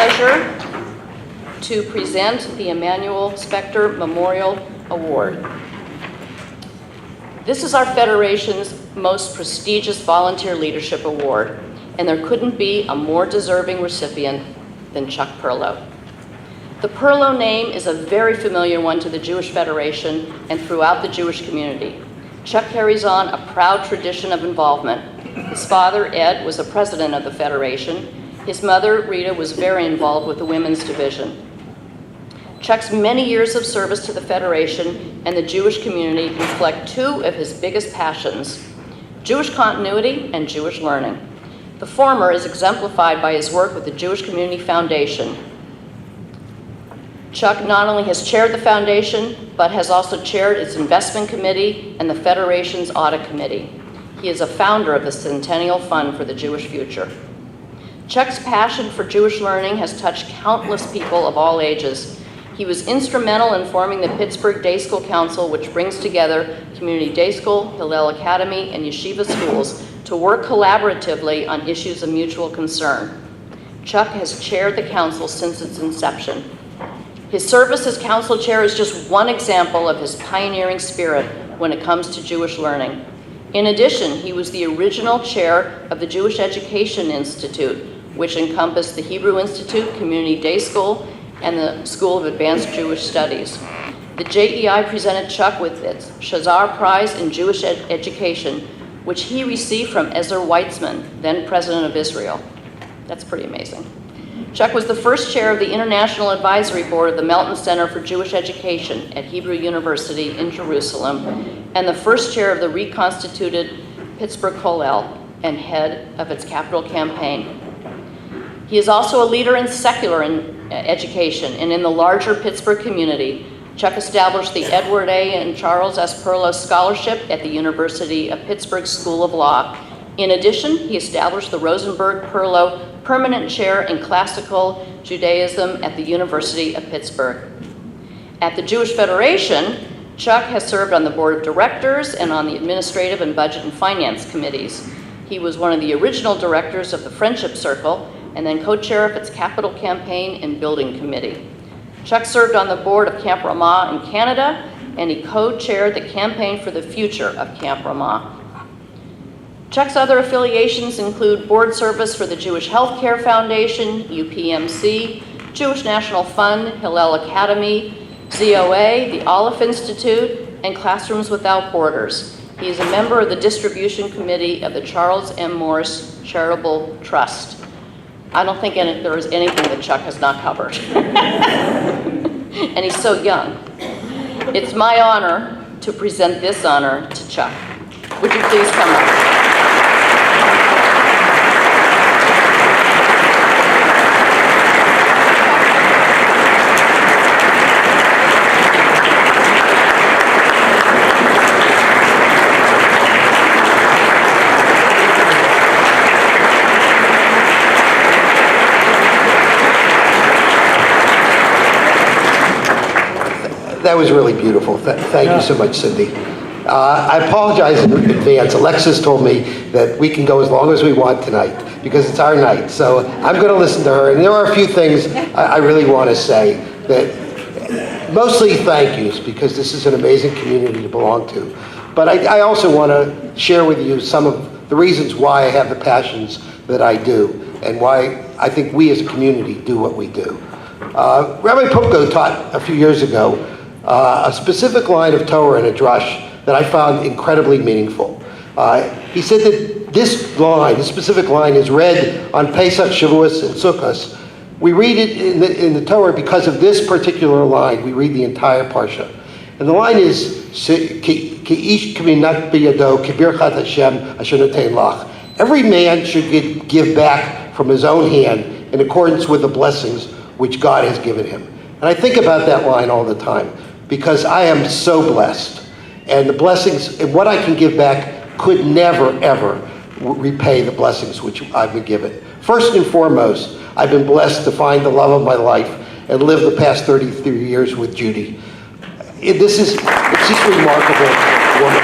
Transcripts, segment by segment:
pleasure to present the Emanuel Spector Memorial Award. This is our Federation's most prestigious volunteer leadership award, and there couldn't be a more deserving recipient than Chuck Perlow. The Perlow name is a very familiar one to the Jewish Federation and throughout the Jewish community. Chuck carries on a proud tradition of involvement. His father, Ed, was the president of the Federation. His mother, Rita, was very involved with the women's division. Chuck's many years of service to the Federation and the Jewish community reflect two of his biggest passions: Jewish continuity and Jewish learning. The former is exemplified by his work with the Jewish Community Foundation. Chuck not only has chaired the foundation, but has also chaired its investment committee and the Federation's audit committee. He is a founder of the Centennial Fund for the Jewish Future. Chuck's passion for Jewish learning has touched countless people of all ages. He was instrumental in forming the Pittsburgh Day School Council, which brings together community day school, Hillel Academy, and yeshiva schools to work collaboratively on issues of mutual concern. Chuck has chaired the council since its inception. His service as council chair is just one example of his pioneering spirit when it comes to Jewish learning. In addition, he was the original chair of the Jewish Education Institute, which encompassed the Hebrew Institute, Community Day School, and the School of Advanced Jewish Studies. The JEI presented Chuck with its Shazar Prize in Jewish Education, which he received from Ezra Weitzman, then president of Israel. That's pretty amazing. Chuck was the first chair of the International Advisory Board of the Melton Center for Jewish Education at Hebrew University in Jerusalem, and the first chair of the reconstituted Pittsburgh Kollel and head of its capital campaign. He is also a leader in secular education and in the larger Pittsburgh community. Chuck established the Edward A. and Charles S. Perlow Scholarship at the University of Pittsburgh School of Law. In addition, he established the Rosenberg Perlow Permanent Chair in Classical Judaism at the University of Pittsburgh. At the Jewish Federation, Chuck has served on the board of directors and on the administrative and budget and finance committees. He was one of the original directors of the Friendship Circle and then co-chair of its capital campaign and building committee. Chuck served on the board of Camp Ramah in Canada, and he co-chaired the campaign for the future of Camp Ramah. Chuck's other affiliations include board service for the Jewish Healthcare Foundation, UPMC, Jewish National Fund, Hillel Academy, ZOA, the Aleph Institute, and Classrooms Without Borders. He is a member of the distribution committee of the Charles M. Morris Charitable Trust. I don't think there is anything that Chuck has not covered. And he's so young. It's my honor to present this honor to Chuck. Would you please come up? That was really beautiful. Thank you so much, Cindy. I apologize in advance. Alexis told me that we can go as long as we want tonight because it's our night. So I'm going to listen to her. And there are a few things I really want to say, that mostly thank yous, because this is an amazing community to belong to. But I also want to share with you some of the reasons why I have the passions that I do and why I think we as a community do what we do. Rabbi Popko taught a few years ago a specific line of Torah in a drush that I found incredibly meaningful. He said that this specific line is read on Pesach, Shavuos, and Sukkot. We read it in the Torah because of this particular line. We read the entire Parsha. And the line is, every man should give back from his own hand in accordance with the blessings which God has given him. And I think about that line all the time because I am so blessed. And the blessings, and what I can give back could never, ever repay the blessings which I've been given. First and foremost, I've been blessed to find the love of my life and live the past 33 years with Judy. It's just a remarkable woman.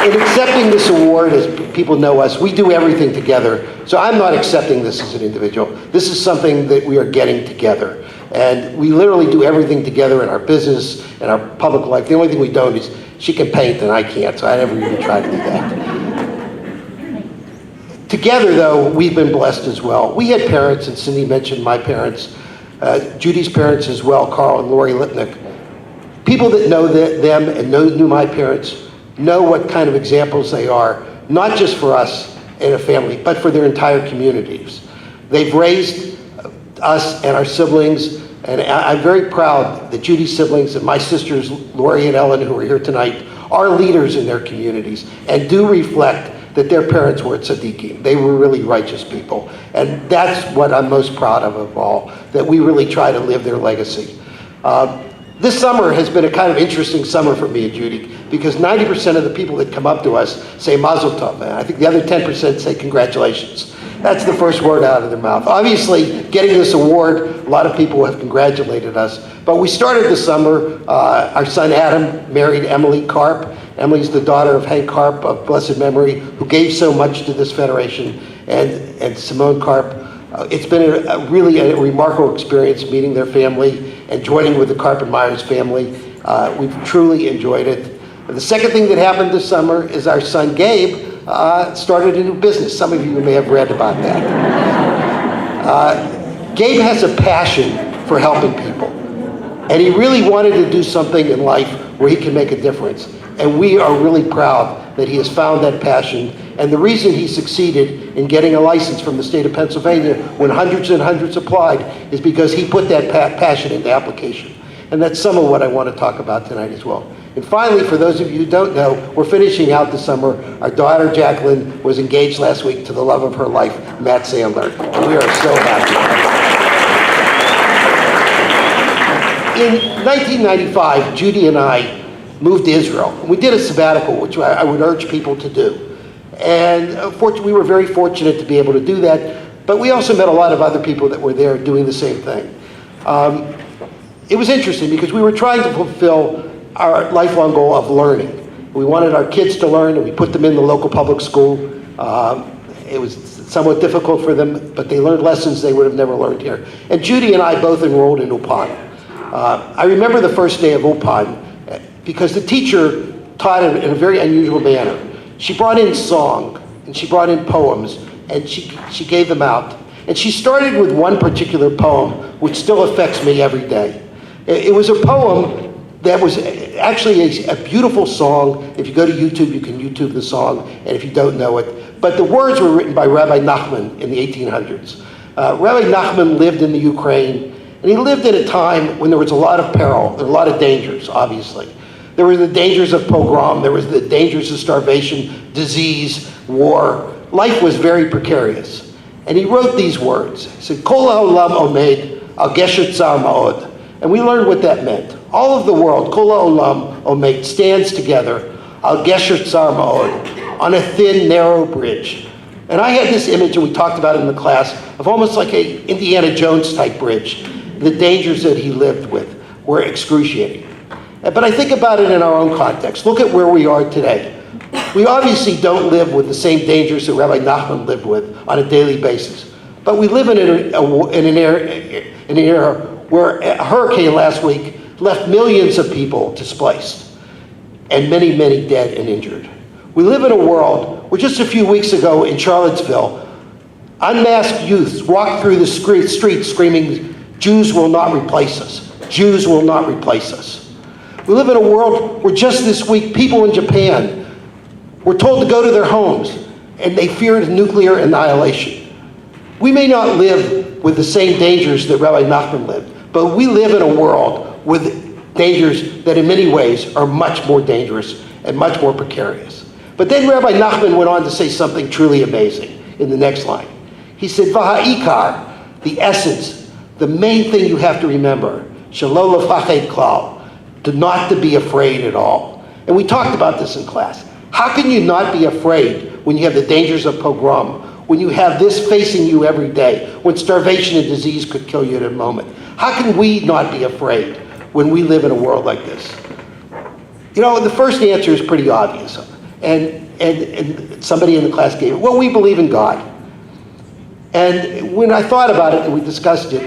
in accepting this award, as people know us, we do everything together. So I'm not accepting this as an individual. This is something that we are getting together. And we literally do everything together in our business and our public life. The only thing we don't is she can paint and I can't, so I never even try to do that. Together, though, we've been blessed as well. We had parents, and Cindy mentioned my parents, Judy's parents as well, Carl and Lori Lipnick. People that know them and knew my parents know what kind of examples they are, not just for us and a family, but for their entire communities. They've raised us and our siblings, and I'm very proud that Judy's siblings and my sisters, Lori and Ellen, who are here tonight, are leaders in their communities and do reflect that their parents were tzaddikim. They were really righteous people. And that's what I'm most proud of all, that we really try to live their legacy. This summer has been a kind of interesting summer for me and Judy, because 90% of the people that come up to us say Mazel Tov, and I think the other 10% say congratulations. That's the first word out of their mouth. Obviously, getting this award, a lot of people have congratulated us, but we started the summer, our son Adam married Emily Karp. Emily's the daughter of Hank Karp of blessed memory, who gave so much to this federation, and Simone Karp. It's been really a remarkable experience meeting their family and joining with the Karp and Myers family. We've truly enjoyed it. And the second thing that happened this summer is our son Gabe started a new business. Some of you may have read about that. Gabe has a passion for helping people, and he really wanted to do something in life where he can make a difference. And we are really proud that he has found that passion. And the reason he succeeded in getting a license from the state of Pennsylvania when hundreds and hundreds applied is because he put that passion into application. And that's some of what I want to talk about tonight as well. And finally, for those of you who don't know, we're finishing out the summer. Our daughter, Jacqueline, was engaged last week to the love of her life, Matt Sandler. And we are so happy. In 1995, Judy and I moved to Israel. We did a sabbatical, which I would urge people to do. And we were very fortunate to be able to do that, but we also met a lot of other people that were there doing the same thing. It was interesting because we were trying to fulfill our lifelong goal of learning. We wanted our kids to learn, and we put them in the local public school. It was somewhat difficult for them, but they learned lessons they would have never learned here. And Judy and I both enrolled in Ulpan. I remember the first day of Ulpan because the teacher taught it in a very unusual manner. She brought in song, and she brought in poems, and she gave them out. And she started with one particular poem, which still affects me every day. It was a poem that was actually a beautiful song. If you go to YouTube, you can YouTube the song, and if you don't know it. But the words were written by Rabbi Nachman in the 1800s. Rabbi Nachman lived in the Ukraine, and he lived at a time when there was a lot of peril, there were a lot of dangers, obviously. There were the dangers of pogrom, there was the dangers of starvation, disease, war. Life was very precarious. And he wrote these words. He said, Kol ha'olam omed al gesher tzar ma'od. And we learned what that meant. All of the world, Kol ha'olam omed, stands together al gesher tzar ma'od, on a thin, narrow bridge. And I had this image, and we talked about it in the class, of almost like a Indiana Jones type bridge. The dangers that he lived with were excruciating. But I think about it in our own context. Look at where we are today. We obviously don't live with the same dangers that Rabbi Nachman lived with on a daily basis. But we live in an era where a hurricane last week left millions of people displaced and many, many dead and injured. We live in a world where just a few weeks ago in Charlottesville, unmasked youths walked through the streets screaming, Jews will not replace us. Jews will not replace us. We live in a world where just this week, people in Japan were told to go to their homes, and they feared nuclear annihilation. We may not live with the same dangers that Rabbi Nachman lived, but we live in a world with dangers that in many ways are much more dangerous and much more precarious. But then Rabbi Nachman went on to say something truly amazing in the next line. He said, V'ha'ikar, the essence, the main thing you have to remember, shelo lefached klal, not to be afraid at all. And we talked about this in class. How can you not be afraid when you have the dangers of pogrom, when you have this facing you every day, when starvation and disease could kill you in a moment? How can we not be afraid when we live in a world like this? You know, the first answer is pretty obvious. And somebody in the class gave it. Well, we believe in God. And when I thought about it and we discussed it,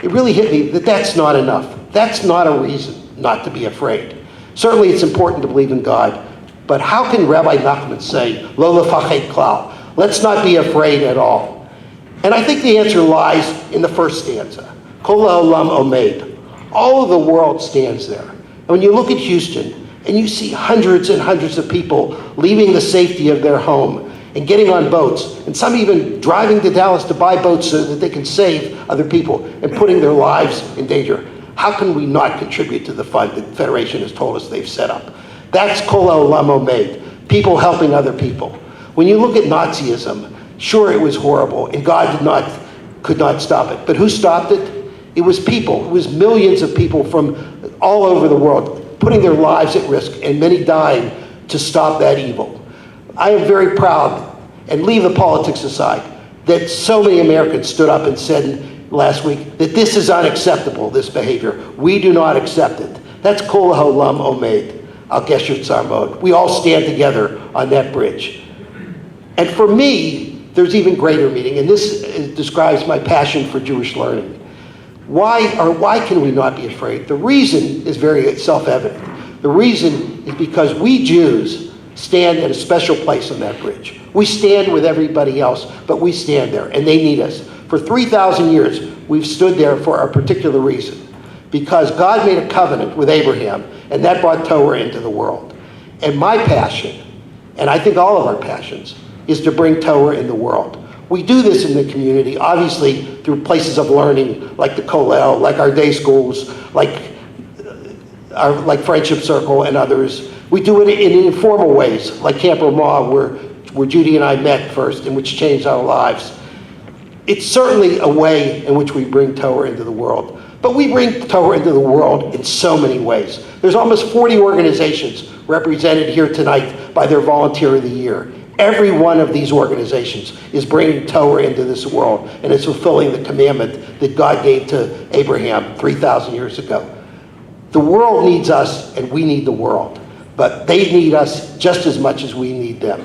it really hit me that that's not enough. That's not a reason not to be afraid. Certainly it's important to believe in God, but how can Rabbi Nachman say, Lo lefached klal, let's not be afraid at all? And I think the answer lies in the first stanza. Kol ha'olam omed. All of the world stands there. And when you look at Houston, and you see hundreds and hundreds of people leaving the safety of their home and getting on boats, and some even driving to Dallas to buy boats so that they can save other people and putting their lives in danger. How can we not contribute to the fund that the Federation has told us they've set up? That's Kol ha'olam omed, people helping other people. When you look at Nazism, sure, it was horrible, and God could not stop it. But who stopped it? It was people. It was millions of people from all over the world putting their lives at risk and many dying to stop that evil. I am very proud, and leave the politics aside, that so many Americans stood up and said last week that this is unacceptable, this behavior. We do not accept it. That's Kol ha'olam omed, al gesher tzarmod. We all stand together on that bridge. And for me, there's even greater meaning, and this describes my passion for Jewish learning. Why can we not be afraid? The reason is very self-evident. The reason is because we Jews stand at a special place on that bridge. We stand with everybody else, but we stand there, and they need us. For 3,000 years, we've stood there for a particular reason, because God made a covenant with Abraham, and that brought Torah into the world. And my passion, and I think all of our passions, is to bring Torah in the world. We do this in the community, obviously through places of learning like the Kollel, like our day schools, like Friendship Circle and others. We do it in informal ways, like Camp Ramah, where Judy and I met first, and which changed our lives. It's certainly a way in which we bring Torah into the world. But we bring Torah into the world in so many ways. There's almost 40 organizations represented here tonight by their Volunteer of the Year. Every one of these organizations is bringing Torah into this world, and it's fulfilling the commandment that God gave to Abraham 3,000 years ago. The world needs us, and we need the world. But they need us just as much as we need them.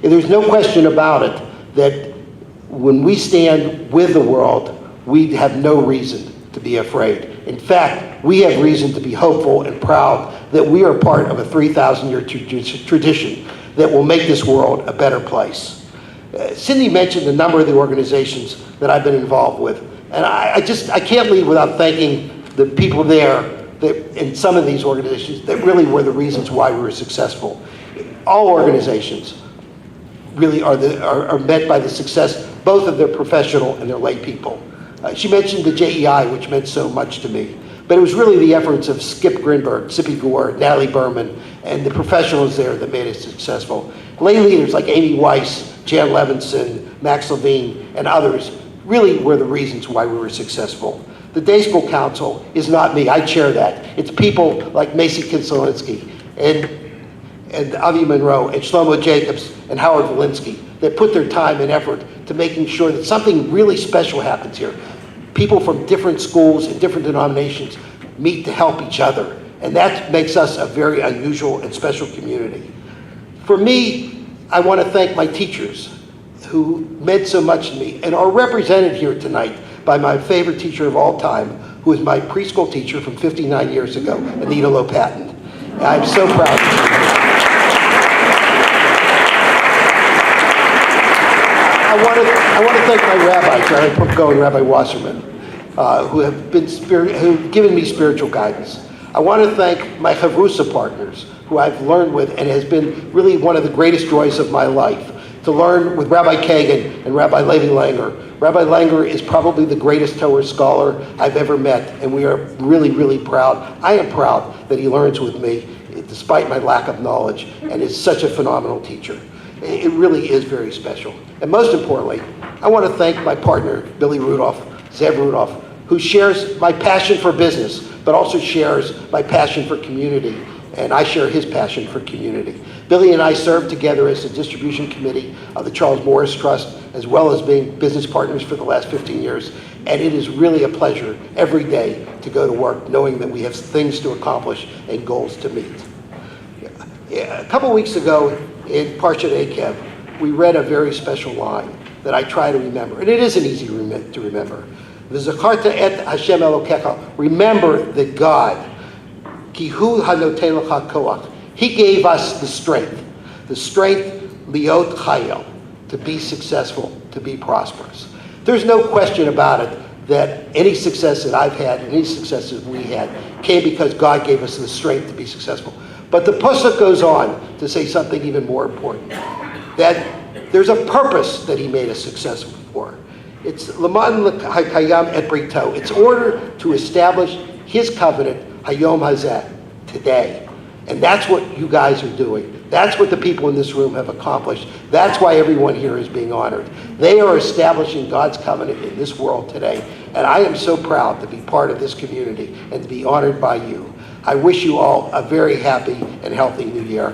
And there's no question about it that when we stand with the world, we have no reason to be afraid. In fact, we have reason to be hopeful and proud that we are part of a 3,000-year tradition that will make this world a better place. Cindy mentioned a number of the organizations that I've been involved with, and I can't leave without thanking the people there that in some of these organizations that really were the reasons why we were successful. All organizations really are met by the success both of their professional and their lay people. She mentioned the JEI, which meant so much to me. But it was really the efforts of Skip Grinberg, Sippy Gore, Natalie Berman, and the professionals there that made it successful. Lay leaders like Amy Weiss, Jan Levinson, Max Levine, and others really were the reasons why we were successful. The Day School Council is not me. I chair that. It's people like Macy Kinselinski and Avi Monroe and Shlomo Jacobs and Howard Valinsky that put their time and effort to making sure that something really special happens here. People from different schools and different denominations meet to help each other. And that makes us a very unusual and special community. For me, I want to thank my teachers who meant so much to me and are represented here tonight by my favorite teacher of all time, who is my preschool teacher from 59 years ago, Anita Lopatin. And I'm so proud of her. I want to thank my rabbis, Rabbi Perlow and Rabbi Wasserman, who have given me spiritual guidance. I want to thank my Chavrusa partners, who I've learned with and has been really one of the greatest joys of my life, to learn with Rabbi Kagan and Rabbi Levi Langer. Rabbi Langer is probably the greatest Torah scholar I've ever met, and we are really, really proud. I am proud that he learns with me, despite my lack of knowledge, and is such a phenomenal teacher. It really is very special. And most importantly, I want to thank my partner, Billy Rudolph, Zev Rudolph, who shares my passion for business, but also shares my passion for community, and I share his passion for community. Billy and I served together as the distribution committee of the Charles Morris Trust, as well as being business partners for the last 15 years, and it is really a pleasure every day to go to work knowing that we have things to accomplish and goals to meet. A couple weeks ago, in Parshat Akev, we read a very special line that I try to remember, and it isn't easy to remember. V'zakarta et Hashem Elokecha. Remember that God, ki hu hanoten lecha koach. He gave us the strength liot chayil, to be successful, to be prosperous. There's no question about it that any success that I've had and any successes we had came because God gave us the strength to be successful. But the pasuk goes on to say something even more important, that there's a purpose that he made us successful for. It's Laman Hayam et Brito. It's order to establish his covenant, Hayom Hazeh, today. And that's what you guys are doing. That's what the people in this room have accomplished. That's why everyone here is being honored. They are establishing God's covenant in this world today. And I am so proud to be part of this community and to be honored by you. I wish you all a very happy and healthy new year.